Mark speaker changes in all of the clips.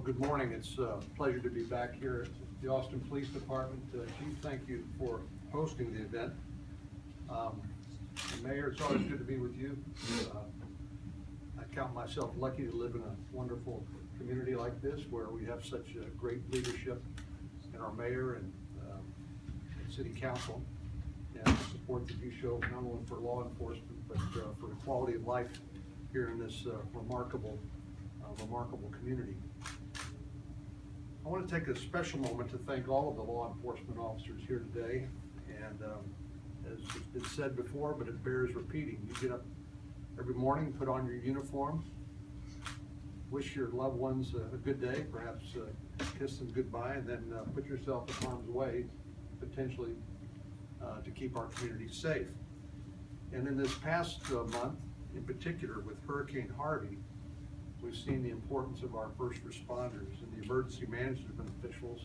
Speaker 1: Good morning. It's a pleasure to be back here at the Austin Police Department. Chief, thank you for hosting the event. Mayor, it's always good to be with you. I count myself lucky to live in a wonderful community like this where we have such great leadership in our mayor and city council, and the support that you show not only for law enforcement but for the quality of life here in this remarkable community. I want to take a special moment to thank all of the law enforcement officers here today, and as it's been said before, but it bears repeating, you get up every morning, put on your uniform, wish your loved ones a good day, perhaps kiss them goodbye, and then put yourself in harm's way, potentially to keep our community safe. And in this past month, in particular with Hurricane Harvey, we've seen the importance of our first responders and the emergency management officials,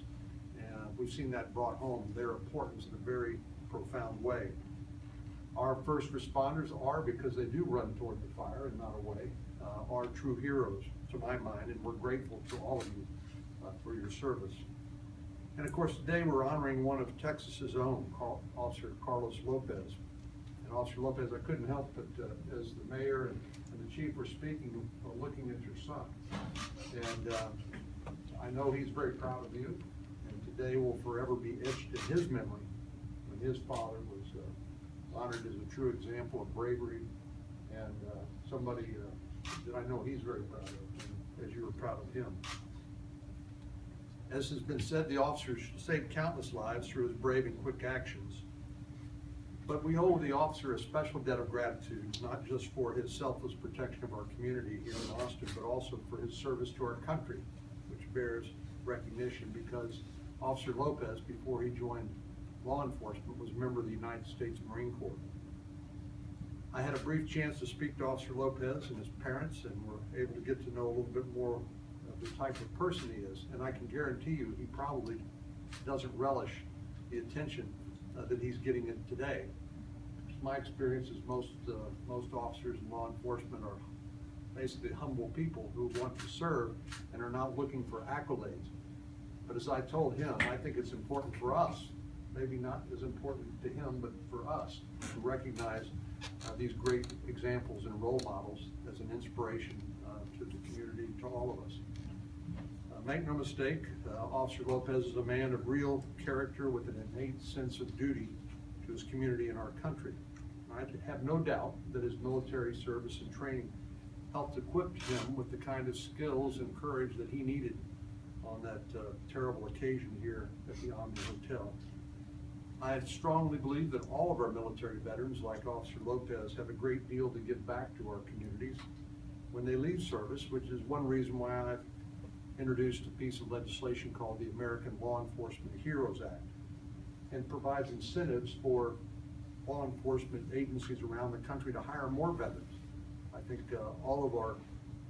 Speaker 1: and we've seen that brought home, their importance in a very profound way. Our first responders are, because they do run toward the fire and not away, are true heroes to my mind, and we're grateful to all of you for your service. And of course today we're honoring one of Texas's own, Officer Carlos Lopez. And Officer Lopez, I couldn't help but, as the mayor and the chief were speaking, looking at your son. And I know he's very proud of you, and today will forever be etched in his memory when his father was honored as a true example of bravery, and somebody that I know he's very proud of, as you were proud of him. As has been said, the officer saved countless lives through his brave and quick actions. But we owe the officer a special debt of gratitude, not just for his selfless protection of our community here in Austin, but also for his service to our country, which bears recognition because Officer Lopez, before he joined law enforcement, was a member of the United States Marine Corps. I had a brief chance to speak to Officer Lopez and his parents, and were able to get to know a little bit more of the type of person he is. And I can guarantee you he probably doesn't relish the attention that he's getting in today. My experience is most officers in law enforcement are basically humble people who want to serve and are not looking for accolades. But as I told him, I think it's important for us, maybe not as important to him, but for us to recognize these great examples and role models as an inspiration to the community, to all of us. Make no mistake, Officer Lopez is a man of real character with an innate sense of duty to his community and our country. I have no doubt that his military service and training helped equip him with the kind of skills and courage that he needed on that terrible occasion here at the Omni Hotel. I strongly believe that all of our military veterans, like Officer Lopez, have a great deal to give back to our communities when they leave service, which is one reason why I've introduced a piece of legislation called the American Law Enforcement Heroes Act, and provides incentives for law enforcement agencies around the country to hire more veterans. I think all of our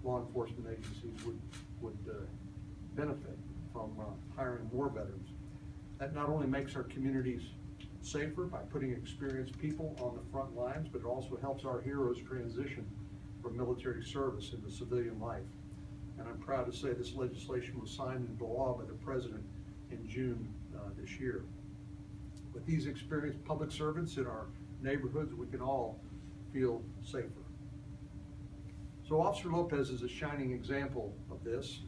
Speaker 1: law enforcement agencies would benefit from hiring more veterans. That not only makes our communities safer by putting experienced people on the front lines, but it also helps our heroes transition from military service into civilian life. And I'm proud to say this legislation was signed into law by the President in June this year. With these experienced public servants in our neighborhoods, we can all feel safer. So Officer Lopez is a shining example of this.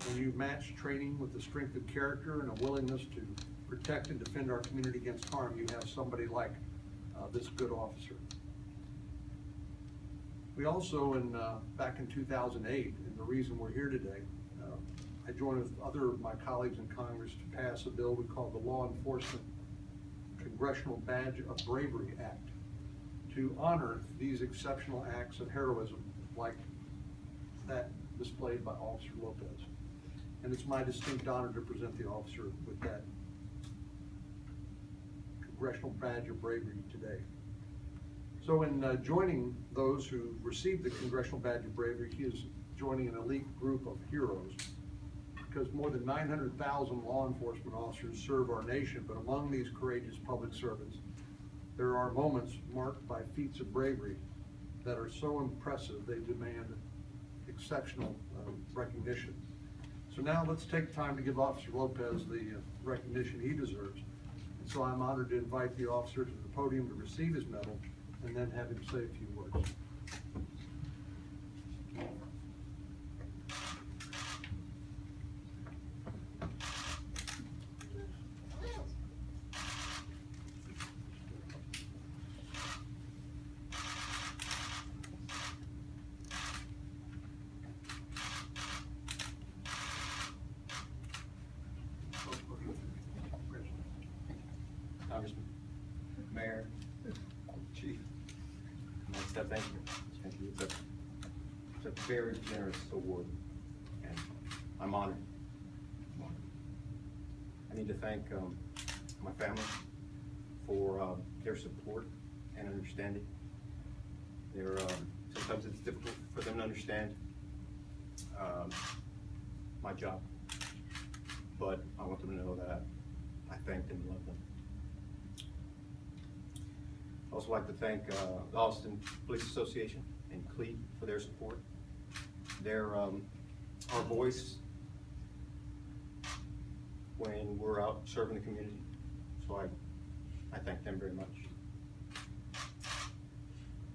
Speaker 1: When you match training with the strength of character and a willingness to protect and defend our community against harm, you have somebody like this good officer. We also, back in 2008, and the reason we're here today, I joined with other of my colleagues in Congress to pass a bill we call the Law Enforcement Congressional Badge of Bravery Act, to honor these exceptional acts of heroism like that displayed by Officer Lopez. And it's my distinct honor to present the officer with that Congressional Badge of Bravery today. So in joining those who received the Congressional Badge of Bravery, he is joining an elite group of heroes, because more than 900,000 law enforcement officers serve our nation, but among these courageous public servants, there are moments marked by feats of bravery that are so impressive they demand exceptional recognition. So now let's take time to give Officer Lopez the recognition he deserves. And so I'm honored to invite the officer to the podium to receive his medal and then have him say a few words.
Speaker 2: Congressman, Mayor, Chief, thank you. Thank you. It's a very generous award, and I'm honored. I need to thank my family for their support and understanding. Sometimes it's difficult for them to understand my job, but I want them to know that I thank them and love them. I'd also like to thank the Austin Police Association and CLE for their support. They're our voice when we're out serving the community. So I thank them very much.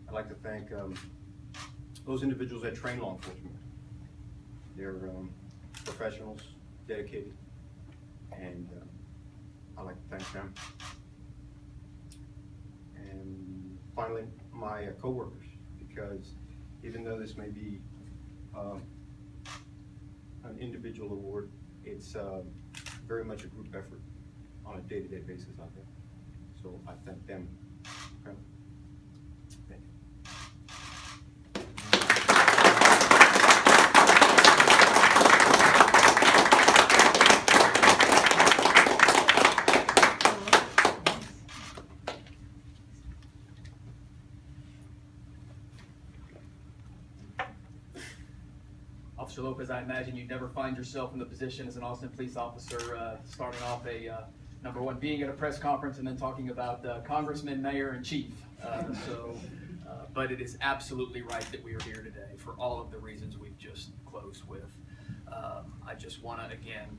Speaker 2: I'd like to thank those individuals that train law enforcement. They're professionals, dedicated, and I'd like to thank them. And finally, my co-workers, because even though this may be an individual award, it's very much a group effort on a day-to-day basis out there. So I thank them. Okay. Thank you.
Speaker 3: Officer Lopez, I imagine you never find yourself in the position as an Austin police officer starting off number one, being at a press conference and then talking about congressman, mayor, and chief. But it is absolutely right that we are here today for all of the reasons we've just closed with. I just want to, again,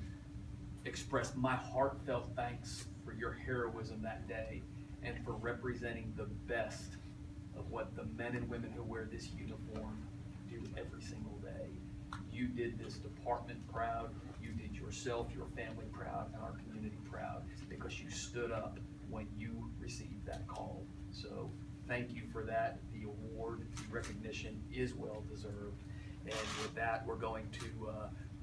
Speaker 3: express my heartfelt thanks for your heroism that day and for representing the best of what the men and women who wear this uniform do every single day. You did this department proud, you did yourself, your family proud, and our community proud because you stood up when you received that call. So thank you for that. The award, the recognition is well deserved. And with that, we're going to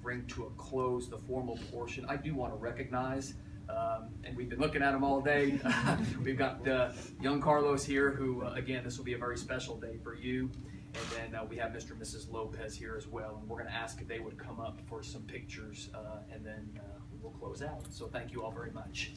Speaker 3: bring to a close the formal portion. I do want to recognize, and we've been looking at him all day. We've got young Carlos here who, again, this will be a very special day for you. And then we have Mr. and Mrs. Lopez here as well. And we're going to ask if they would come up for some pictures, and then we will close out. So thank you all very much.